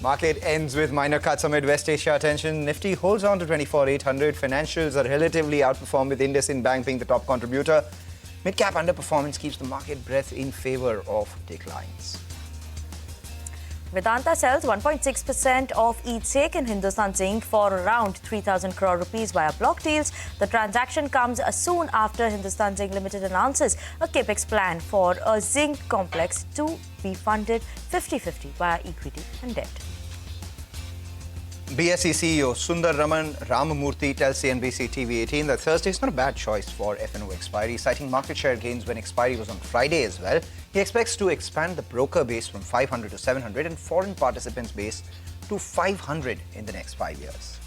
Market ends with minor cuts amid West Asia tension. Nifty holds on to 24,800. Financials are relatively outperformed with IndusInd Bank being the top contributor. Mid-cap underperformance keeps the market breadth in favor of declines. Vedanta sells 1.6% of each stake in Hindustan Zinc for around 3,000 crore rupees via block deals. The transaction comes soon after Hindustan Zinc Limited announces a capex plan for a zinc complex to be funded 50-50 via equity and debt. BSE CEO Sundar Raman Ramamurthy tells CNBC-TV18 that Thursday is not a bad choice for F&O expiry, citing market share gains when expiry was on Friday as well. He expects to expand the broker base from 500 to 700 and foreign participants base to 500 in the next 5 years.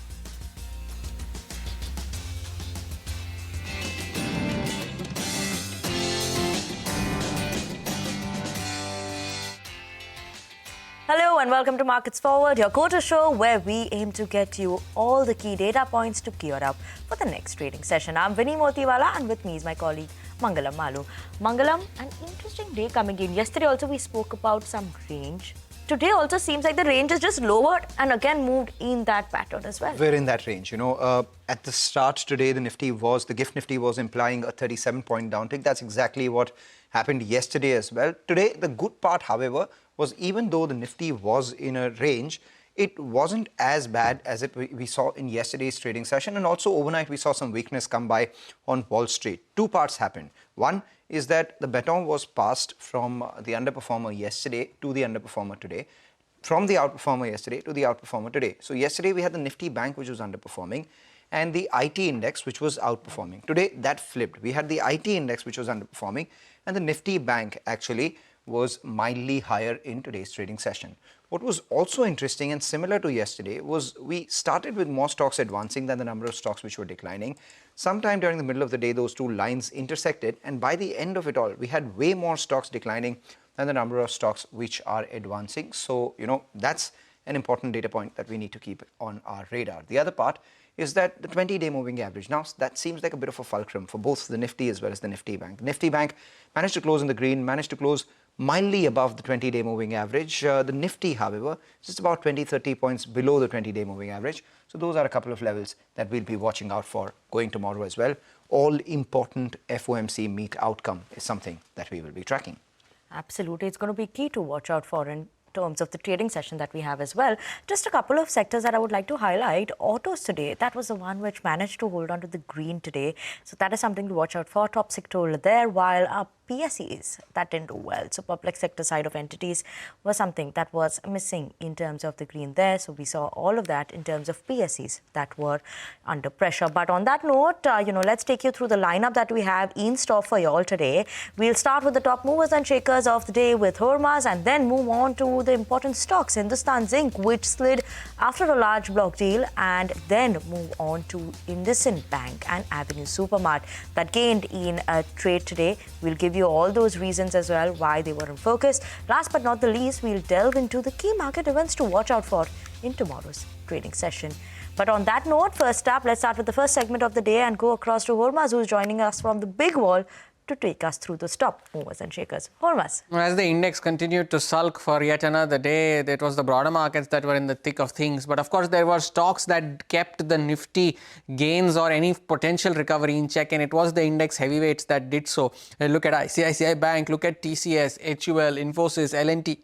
Hello and welcome to Markets Forward, your go-to show where we aim to get you all the key data points to gear up for the next trading session. I'm Vinny Motiwala and with me is my colleague Mangalam Malu. Mangalam, an interesting day coming in. Yesterday also we spoke about some range. Today also seems like the range is just lowered and again moved in that pattern as well. We're in that range. At the start today, the GIFT Nifty was implying a 37-point downtick. That's exactly what happened yesterday as well. Today, the good part, however, was even though the Nifty was in a range, it wasn't as bad as we saw in yesterday's trading session. And also overnight, we saw some weakness come by on Wall Street. Two parts happened. One is that the baton was passed from the underperformer yesterday to the underperformer today, from the outperformer yesterday to the outperformer today. So yesterday, we had the Nifty Bank, which was underperforming, and the IT index, which was outperforming. Today, that flipped. We had the IT index, which was underperforming, and the Nifty Bank actually was mildly higher in today's trading session. What was also interesting and similar to yesterday was we started with more stocks advancing than the number of stocks which were declining. Sometime during the middle of the day, those two lines intersected, and by the end of it all, we had way more stocks declining than the number of stocks which are advancing. So, that's an important data point that we need to keep on our radar. The other part is that the 20-day moving average. Now, that seems like a bit of a fulcrum for both the Nifty as well as the Nifty Bank. The Nifty Bank managed to close in the green, managed to close mildly above the 20-day moving average. The Nifty, however, is just about 20-30 points below the 20-day moving average. So those are a couple of levels that we'll be watching out for going tomorrow as well. All important FOMC meet outcome is something that we will be tracking. Absolutely. It's going to be key to watch out for in terms of the trading session that we have as well. Just a couple of sectors that I would like to highlight. Autos today, that was the one which managed to hold on to the green today. So that is something to watch out for. Top sector there, while PSEs, that didn't do well. So public sector side of entities was something that was missing in terms of the green there. So we saw all of that in terms of PSEs that were under pressure. But on that note, let's take you through the lineup that we have in store for you all today. We'll start with the top movers and shakers of the day with Hormaz and then move on to the important stocks, Hindustan Zinc, which slid after a large block deal, and then move on to IndusInd Bank and Avenue Supermart that gained in a trade today. We'll give you all those reasons as well why they were in focus. Last but not the least, we'll delve into the key market events to watch out for in tomorrow's trading session. But on that note, first up, let's start with the first segment of the day and go across to Hormaz, who's joining us from the big wall to take us through the top movers and shakers. Hormaz. As the index continued to sulk for yet another day, it was the broader markets that were in the thick of things. But of course, there were stocks that kept the Nifty gains or any potential recovery in check, and it was the index heavyweights that did so. Look at ICICI Bank, look at TCS, HUL, Infosys, L&T.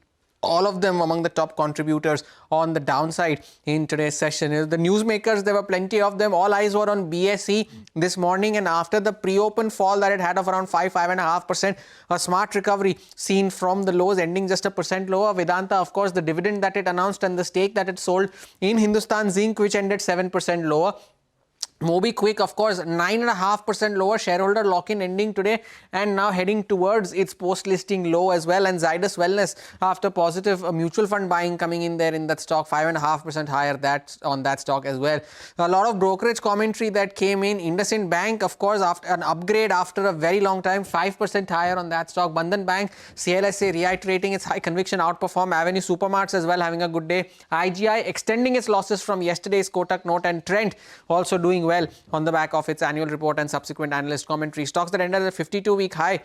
All of them among the top contributors on the downside in today's session. The newsmakers, there were plenty of them. All eyes were on BSE this morning, and after the pre-open fall that it had of around 5.5%, a smart recovery seen from the lows, ending just 1% lower. Vedanta, of course, the dividend that it announced and the stake that it sold in Hindustan Zinc, which ended 7% lower. MobiKwik, of course, 9.5% lower, shareholder lock-in ending today and now heading towards its post-listing low as well. And Zydus Wellness, after positive mutual fund buying coming in there in that stock, 5.5% higher on that stock as well. A lot of brokerage commentary that came in. IndusInd Bank, of course, after an upgrade after a very long time, 5% higher on that stock. Bandhan Bank, CLSA reiterating its high conviction outperform. Avenue Supermarts as well having a good day. IGI extending its losses from yesterday's Kotak note, and Trent also doing well on the back of its annual report and subsequent analyst commentary. Stocks that ended at a 52-week high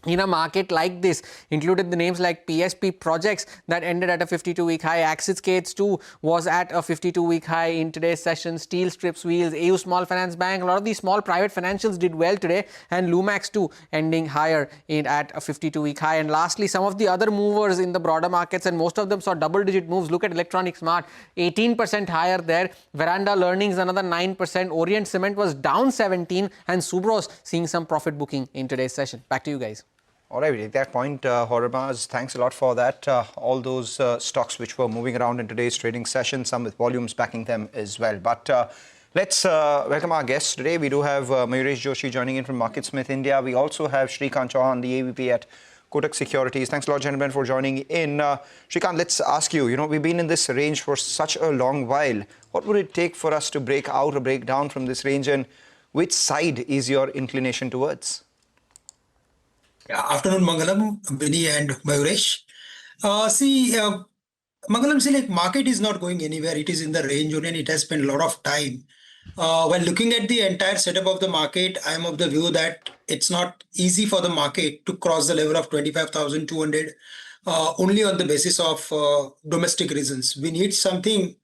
in a market like this, included the names like PSP Projects that ended at a 52-week high. Axis Gates too was at a 52-week high in today's session. Steel Strips Wheels, AU Small Finance Bank, a lot of these small private financials did well today, and Lumax too ending higher at a 52-week high. And lastly, some of the other movers in the broader markets, and most of them saw double-digit moves. Look at Electronic Smart, 18% higher there. Veranda Learnings another 9%. Orient Cement was down 17%, and Subros seeing some profit booking in today's session. Back to you guys. All right, we take that point, Hormaz. Thanks a lot for that. All those stocks which were moving around in today's trading session, some with volumes backing them as well. But let's welcome our guests today. We do have Mayuresh Joshi joining in from MarketSmith India. We also have Shrikant, Chouhan, the AVP at Kotak Securities. Thanks a lot, gentlemen, for joining in. Shrikant, let's ask you, we've been in this range for such a long while. What would it take for us to break out or break down from this range, and which side is your inclination towards? Afternoon, Mangalam, Vinny and Mayuresh. Mangalam, like market is not going anywhere. It is in the range only, and it has spent a lot of time. While looking at the entire setup of the market, I am of the view that it's not easy for the market to cross the level of 25,200 only on the basis of domestic reasons. We need something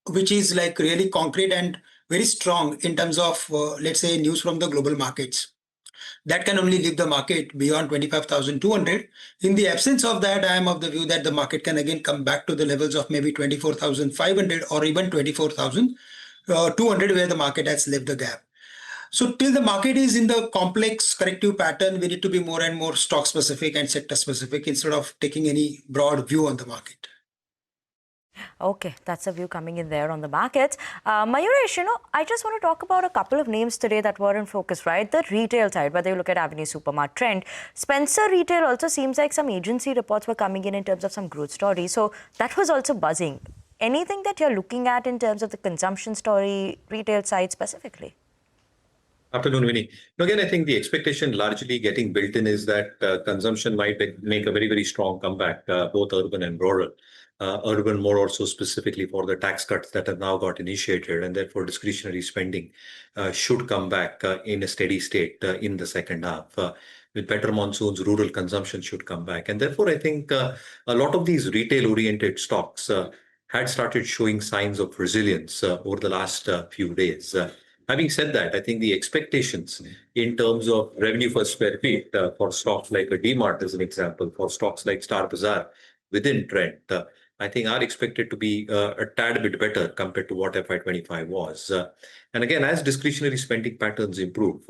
which is like really concrete and very strong in terms of, let's say, news from the global markets. That can only lift the market beyond 25,200. In the absence of that, I am of the view that the market can again come back to the levels of maybe 24,500 or even 24,200, where the market has left the gap. So till the market is in the complex corrective pattern, we need to be more and more stock specific and sector specific instead of taking any broad view on the market. Okay, that's a view coming in there on the markets. Mayuresh, I just want to talk about a couple of names today that were in focus, right? The retail side, whether you look at Avenue Supermart Trend. Spencer Retail also seems like some agency reports were coming in terms of some growth story. So that was also buzzing. Anything that you're looking at in terms of the consumption story, retail side specifically? Afternoon, Vinny. Again, I think the expectation largely getting built in is that consumption might make a very, very strong comeback, both urban and rural. Urban more also specifically for the tax cuts that have now got initiated, and therefore discretionary spending should come back in a steady state in the second half. With better monsoons, rural consumption should come back. And therefore, I think a lot of these retail-oriented stocks had started showing signs of resilience over the last few days. Having said that, I think the expectations in terms of revenue per square feet for stocks like a DMart, as an example, for stocks like Star Bazaar within Trend, I think are expected to be a tad bit better compared to what FY25 was. And again, as discretionary spending patterns improve,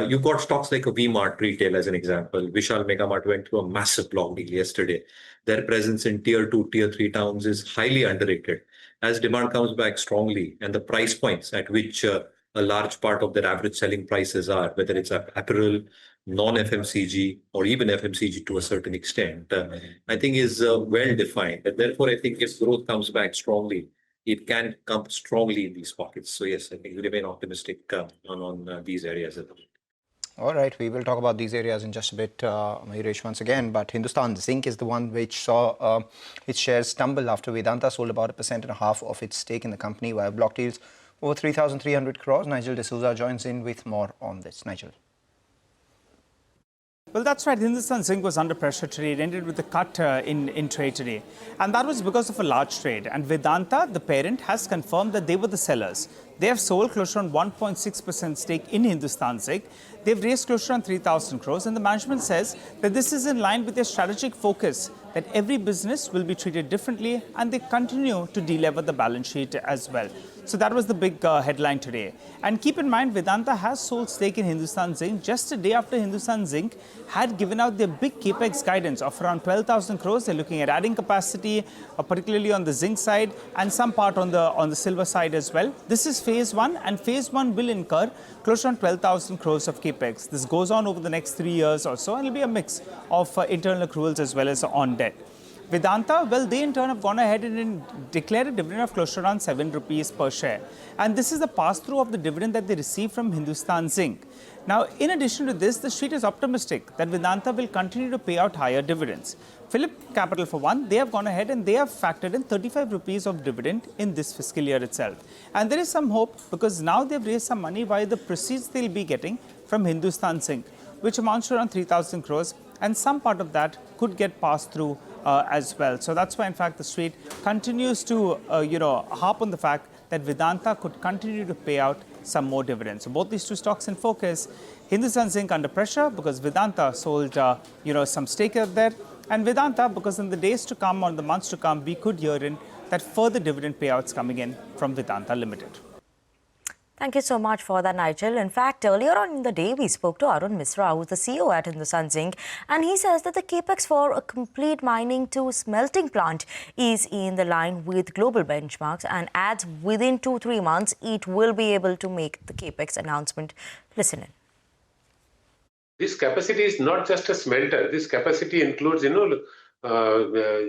you've got stocks like a V-Mart Retail as an example. Vishal Mega Mart went through a massive block deal yesterday. Their presence in tier 2, tier 3 towns is highly underrated. As demand comes back strongly and the price points at which a large part of their average selling prices are, whether it's apparel, non-FMCG, or even FMCG to a certain extent, I think is well defined. And therefore, I think if growth comes back strongly, it can come strongly in these pockets. So yes, I think we remain optimistic on these areas at the moment. All right, we will talk about these areas in just a bit, Mayuresh, once again. But Hindustan Zinc is the one which saw its shares tumble after Vedanta sold about 1.5% of its stake in the company via block deals over 3,300 crores. Nigel D'Souza joins in with more on this. Nigel. Well, that's right. Hindustan Zinc was under pressure today. It ended with a cut in trade today. And that was because of a large trade. And Vedanta, the parent, has confirmed that they were the sellers. They have sold close to 1.6% stake in Hindustan Zinc. They've raised close to 3,000 crores. And the management says that this is in line with their strategic focus, that every business will be treated differently, and they continue to delever the balance sheet as well. So that was the big headline today. And keep in mind, Vedanta has sold stake in Hindustan Zinc just a day after Hindustan Zinc had given out their big capex guidance of around 12,000 crores. They're looking at adding capacity, particularly on the zinc side, and some part on the silver side as well. This is phase one, and phase one will incur close to 12,000 crores of capex. This goes on over the next 3 years or so, and it'll be a mix of internal accruals as well as on debt. Vedanta, well, they in turn have gone ahead and declared a dividend of close to around 7 rupees per share. And this is the pass-through of the dividend that they received from Hindustan Zinc. Now, in addition to this, the street is optimistic that Vedanta will continue to pay out higher dividends. Phillip Capital, for one, they have gone ahead and they have factored in 35 rupees of dividend in this fiscal year itself. And there is some hope because now they've raised some money via the proceeds they'll be getting from Hindustan Zinc. which amounts to around 3,000 crores, and some part of that could get passed through as well. So that's why, in fact, the street continues to, harp on the fact that Vedanta could continue to pay out some more dividends. So both these two stocks in focus. Hindustan Zinc under pressure because Vedanta sold, some stake out there, and Vedanta because in the days to come or in the months to come, we could hear in that further dividend payouts coming in from Vedanta Limited. Thank you so much for that, Nigel. In fact, earlier on in the day, we spoke to Arun Misra, who's the CEO at Hindustan Zinc, and he says that the capex for a complete mining to smelting plant is in the line with global benchmarks and adds within 2-3 months, it will be able to make the capex announcement. Listen in. This capacity is not just a smelter. This capacity includes, your another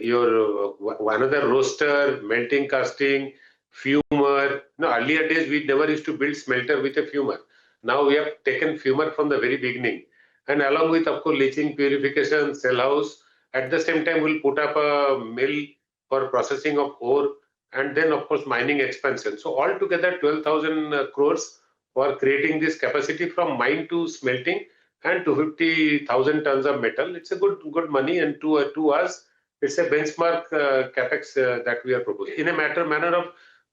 roaster, melting casting, fumer. No, earlier days we never used to build smelter with a fumer. Now we have taken fumer from the very beginning, and along with, of course, leaching, purification, cell house. At the same time, we'll put up a mill for processing of ore, and then, of course, mining expansion. So altogether, 12,000 crores for creating this capacity from mine to smelting, and 250,000 tons of metal. It's a good money, and to us, it's a benchmark capex that we are proposing. In a manner of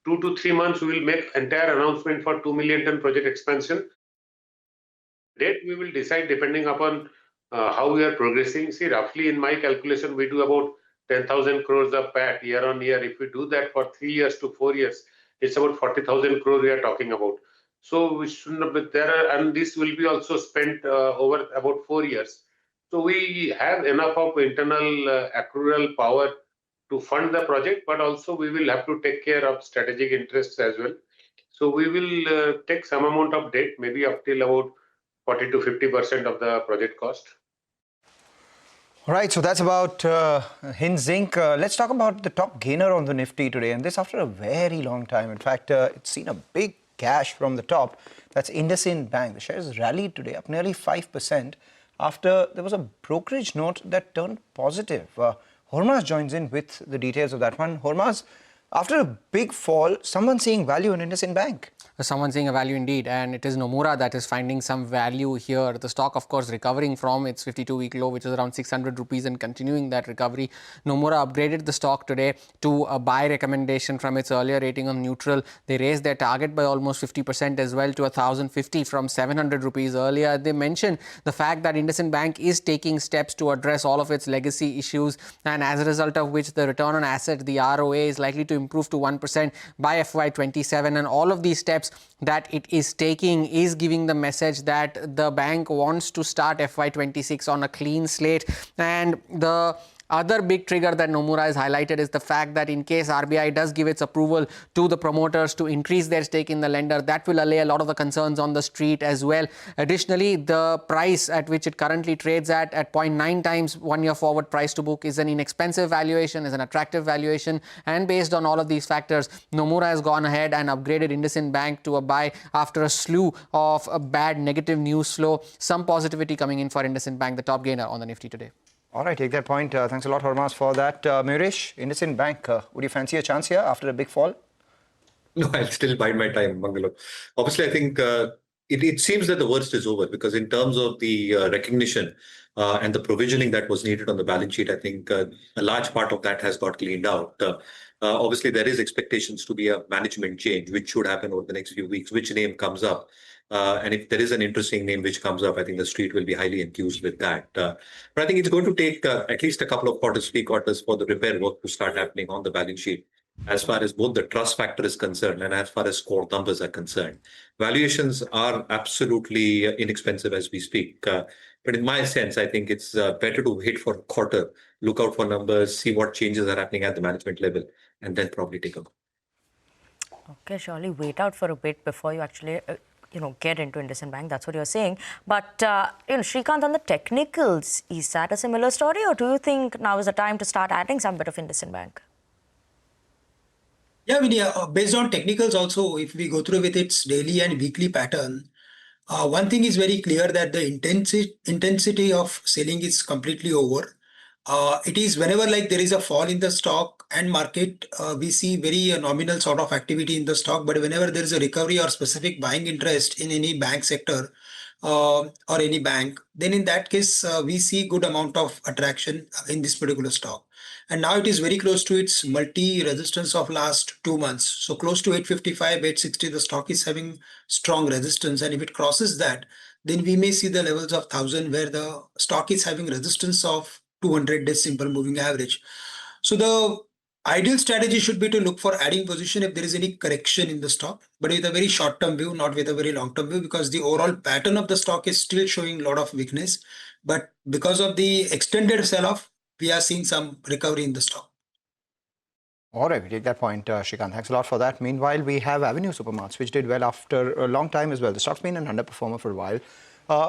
2 to 3 months, we will make entire announcement for 2 million ton project expansion. Date we will decide depending upon how we are progressing. See, roughly in my calculation, we do about 10,000 crores of PAT year on year. If we do that for 3 years to 4 years, it's about 40,000 crores we are talking about. So we shouldn't be there, and this will be also spent over about 4 years. So we have enough of internal accrual power to fund the project, but also we will have to take care of strategic interests as well. So we will take some amount of debt, maybe up till about 40 to 50% of the project cost. All right, so that's about Hind Zinc. Let's talk about the top gainer on the Nifty today, and this after a very long time. In fact, it's seen a big cash from the top. That's IndusInd Bank. The shares rallied today, up nearly 5% after there was a brokerage note that turned positive. Hormaz joins in with the details of that one. Hormaz, after a big fall, someone seeing value in IndusInd Bank. Someone seeing a value indeed, and it is Nomura that is finding some value here. The stock, of course, recovering from its 52-week low, which is around 600 rupees, and continuing that recovery. Nomura upgraded the stock today to a buy recommendation from its earlier rating on neutral. They raised their target by almost 50% as well to 1,050 from 700 rupees earlier. They mentioned the fact that IndusInd Bank is taking steps to address all of its legacy issues, and as a result of which the return on asset, the ROA, is likely to improve to 1% by FY27, and all of these steps that it is taking is giving the message that the bank wants to start FY26 on a clean slate. And the other big trigger that Nomura has highlighted is the fact that in case RBI does give its approval to the promoters to increase their stake in the lender, that will allay a lot of the concerns on the street as well. Additionally, the price at which it currently trades at 0.9 times 1 year forward price to book is an inexpensive valuation, is an attractive valuation. And based on all of these factors, Nomura has gone ahead and upgraded IndusInd Bank to a buy after a slew of a bad negative news flow. Some positivity coming in for IndusInd Bank, the top gainer on the Nifty today. All right, take that point. Thanks a lot, Hormaz, for that. Mayuresh, IndusInd Bank, would you fancy a chance here after a big fall? No, I'll still bide my time, Mangalo. Obviously, I think it seems that the worst is over, because in terms of the recognition and the provisioning that was needed on the balance sheet, I think a large part of that has got cleaned out. Obviously, there is expectations to be a management change, which should happen over the next few weeks. Which name comes up? And if there is an interesting name which comes up, I think the street will be highly enthused with that. But I think it's going to take at least a couple of quarters, 3 quarters, for the repair work to start happening on the balance sheet, as far as both the trust factor is concerned and as far as core numbers are concerned. Valuations are absolutely inexpensive as we speak. But in my sense, I think it's better to wait for a quarter, look out for numbers, see what changes are happening at the management level, and then probably take a go. Okay, surely wait out for a bit before you actually get into IndusInd Bank. That's what you're saying. But, Shrikant, on the technicals, is that a similar story, or do you think now is the time to start adding some bit of IndusInd Bank? Yeah, Vinny, based on technicals also, if we go through with its daily and weekly pattern, one thing is very clear, that the intensity of selling is completely over. It is whenever there is a fall in the stock and market, we see very nominal sort of activity in the stock. But whenever there is a recovery or specific buying interest in any bank sector, or any bank, then in that case, we see good amount of attraction in this particular stock. And now it is very close to its multi-resistance of last 2 months. So close to 855, 860, the stock is having strong resistance. And if it crosses that, then we may see the levels of 1000 where the stock is having resistance of 200 days simple moving average. So the ideal strategy should be to look for adding position if there is any correction in the stock, but with a very short term view, not with a very long term view, because the overall pattern of the stock is still showing a lot of weakness. But because of the extended sell off, we are seeing some recovery in the stock. All right, we take that point, Shrikant. Thanks a lot for that. Meanwhile, we have Avenue Supermarts, which did well after a long time as well. The stock's been an underperformer for a while.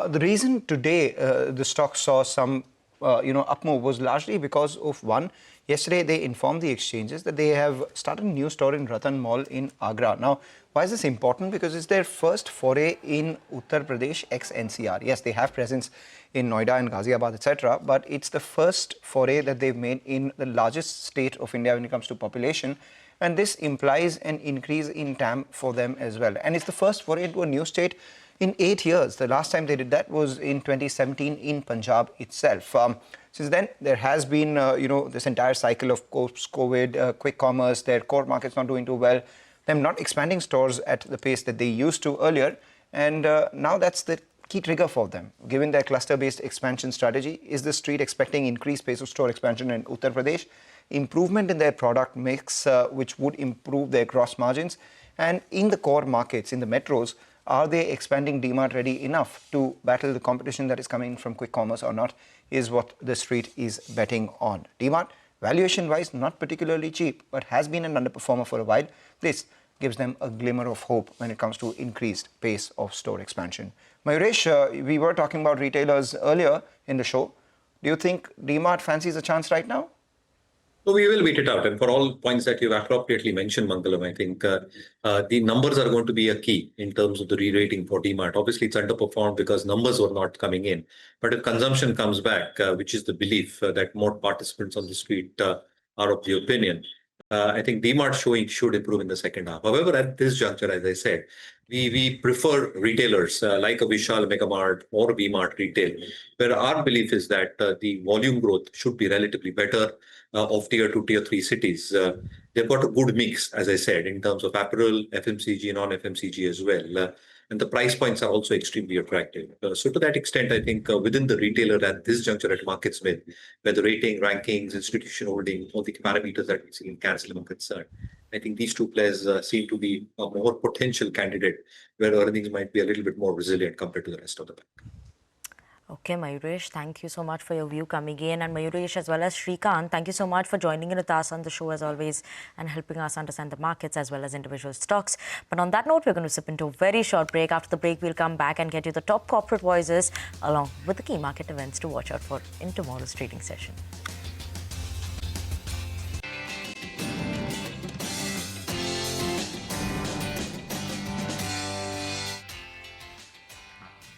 The reason today the stock saw some up move was largely because of one. Yesterday, they informed the exchanges that they have started a new store in Ratan Mall in Agra. Now, why is this important? Because it's their first foray in Uttar Pradesh ex-NCR. Yes, they have presence in Noida and Ghaziabad, etc. But it's the first foray that they've made in the largest state of India when it comes to population. And this implies an increase in TAM for them as well. And it's the first foray into a new state in 8 years. The last time they did that was in 2017 in Punjab itself. Since then, there has been, this entire cycle of post-COVID, quick commerce, their core market's not doing too well, them not expanding stores at the pace that they used to earlier. And now that's the key trigger for them. Given their cluster-based expansion strategy, is the street expecting increased pace of store expansion in Uttar Pradesh, improvement in their product mix, which would improve their gross margins, and in the core markets, in the metros, are they expanding DMart ready enough to battle the competition that is coming from quick commerce or not, is what the street is betting on. DMart, valuation-wise, not particularly cheap, but has been an underperformer for a while. This gives them a glimmer of hope when it comes to increased pace of store expansion. Mayuresh, we were talking about retailers earlier in the show. Do you think DMart fancies a chance right now? So we will wait it out. And for all points that you've appropriately mentioned, Mangalam, I think the numbers are going to be a key in terms of the re-rating for DMart. Obviously, it's underperformed because numbers were not coming in. But if consumption comes back, which is the belief that more participants on the street are of the opinion, I think DMart showing should improve in the second half. However, at this juncture, as I said, we prefer retailers like a Vishal Megamart or V-Mart retail, where our belief is that the volume growth should be relatively better of tier 2, tier 3 cities. They've got a good mix, as I said, in terms of apparel, FMCG, non-FMCG as well. And the price points are also extremely attractive. So to that extent, I think within the retailer at this juncture at MarketSmith, where the rating, rankings, institution holding, all the parameters that we see in cancel are concerned, I think these two players seem to be a more potential candidate where earnings might be a little bit more resilient compared to the rest of the bank. Okay, Mayuresh, thank you so much for your view coming in. And Mayuresh as well as Shrikant, thank you so much for joining in with us on the show as always and helping us understand the markets as well as individual stocks. But on that note, we're going to slip into a very short break. After the break, we'll come back and get you the top corporate voices along with the key market events to watch out for in tomorrow's trading session.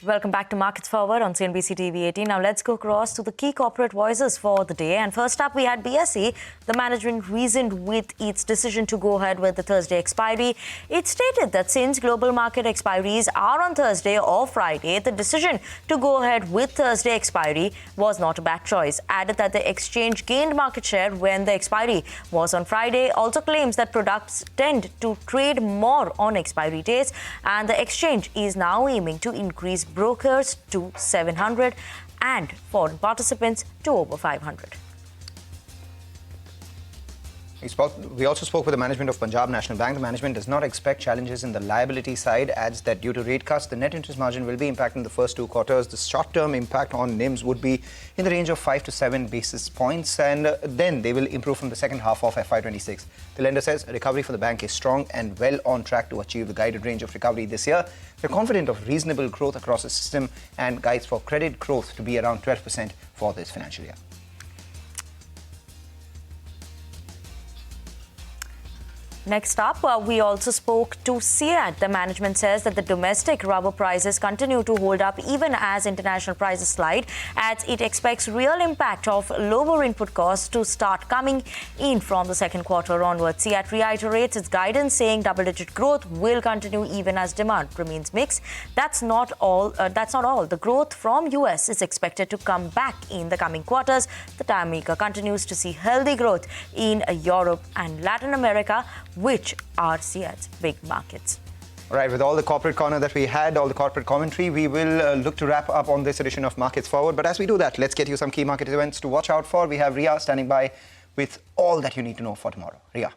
Welcome back to Markets Forward on CNBC-TV18. Now let's go across to the key corporate voices for the day. And first up, we had BSE. The management reasoned with its decision to go ahead with the Thursday expiry. It stated that since global market expiries are on Thursday or Friday, the decision to go ahead with Thursday expiry was not a bad choice. Added that the exchange gained market share when the expiry was on Friday. Also claims that products tend to trade more on expiry days, and the exchange is now aiming to increase brokers to 700 and foreign participants to over 500. We also spoke with the management of Punjab National Bank. The management does not expect challenges in the liability side, adds that due to rate cuts, the net interest margin will be impacted in the first 2 quarters. The short-term impact on NIMs would be in the range of 5 to 7 basis points, and then they will improve from the second half of FY26. The lender says recovery for the bank is strong and well on track to achieve the guided range of recovery this year. They're confident of reasonable growth across the system and guides for credit growth to be around 12% for this financial year. Next up, we also spoke to CEAT. The management says that the domestic rubber prices continue to hold up even as international prices slide, as it expects real impact of lower input costs to start coming in from the second quarter onwards. CEAT reiterates its guidance, saying double-digit growth will continue even as demand remains mixed. That's not all. The growth from US is expected to come back in the coming quarters. The tire maker continues to see healthy growth in Europe and Latin America, which are CEAT's big markets. All right, with all the corporate corner that we had, all the corporate commentary, we will look to wrap up on this edition of Markets Forward. But as we do that, let's get you some key market events to watch out for. We have Ria standing by with all that you need to know for tomorrow. Ria.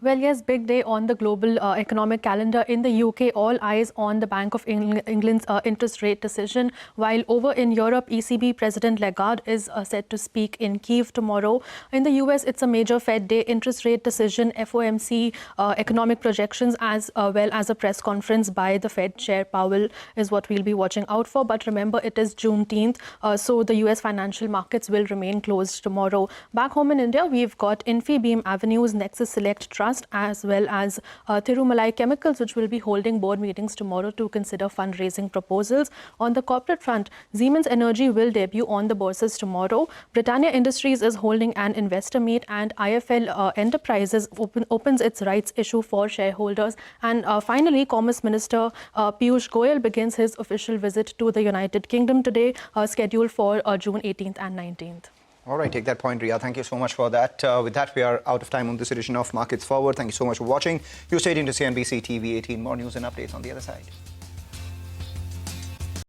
Well, yes, big day on the global economic calendar. In the UK, all eyes on the Bank of England's interest rate decision, while over in Europe, ECB President Lagarde is set to speak in Kyiv tomorrow. In the US, it's a major Fed day, interest rate decision, FOMC economic projections, as well as a press conference by the Fed Chair Powell is what we'll be watching out for. But remember, it is Juneteenth, so the US financial markets will remain closed tomorrow. Back home in India, we've got Infibeam Avenues, Nexus Select Trust, as well as Thirumalai Chemicals, which will be holding board meetings tomorrow to consider fundraising proposals. On the corporate front, Siemens Energy will debut on the bourses tomorrow. Britannia Industries is holding an investor meet, and IFL Enterprises opens its rights issue for shareholders. And finally, Commerce Minister Piyush Goyal begins his official visit to the United Kingdom today, scheduled for June 18th and 19th. All right, take that point, Ria. Thank you so much for that. With that, we are out of time on this edition of Markets Forward. Thank you so much for watching. You stayed into CNBC TV 18. More news and updates on the other side.